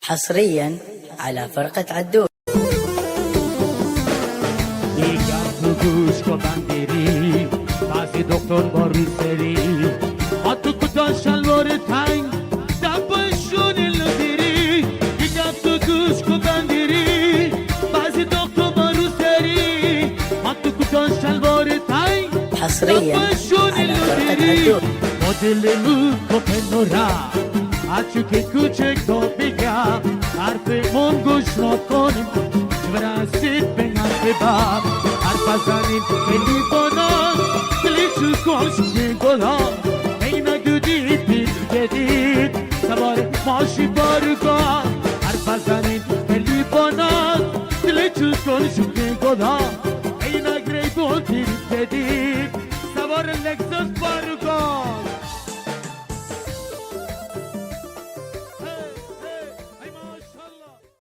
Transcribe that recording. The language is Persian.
حصريا على فرقة عدول. گوش کو بندری بعضی دکتر باری سری آتو کتا شلوار تنگ دبشون لدیری دیگه تو گوش کو بندری بعضی دکتر باری سری آتو کتا شلوار تنگ حصريا على فرقة عدول. مدل مو کپنورا آچو که کوچک تو بگم حرف من گوش نکنیم برسید به نفع باب بزنیم خیلی بانان کلیچو کشکی گلان اینه گودید بیل جدید سوار ماشی بارگان هر بزنیم خیلی بانان کلیچو کشکی گلان اینه گریبون بیل جدید سوار لکسوس بارگان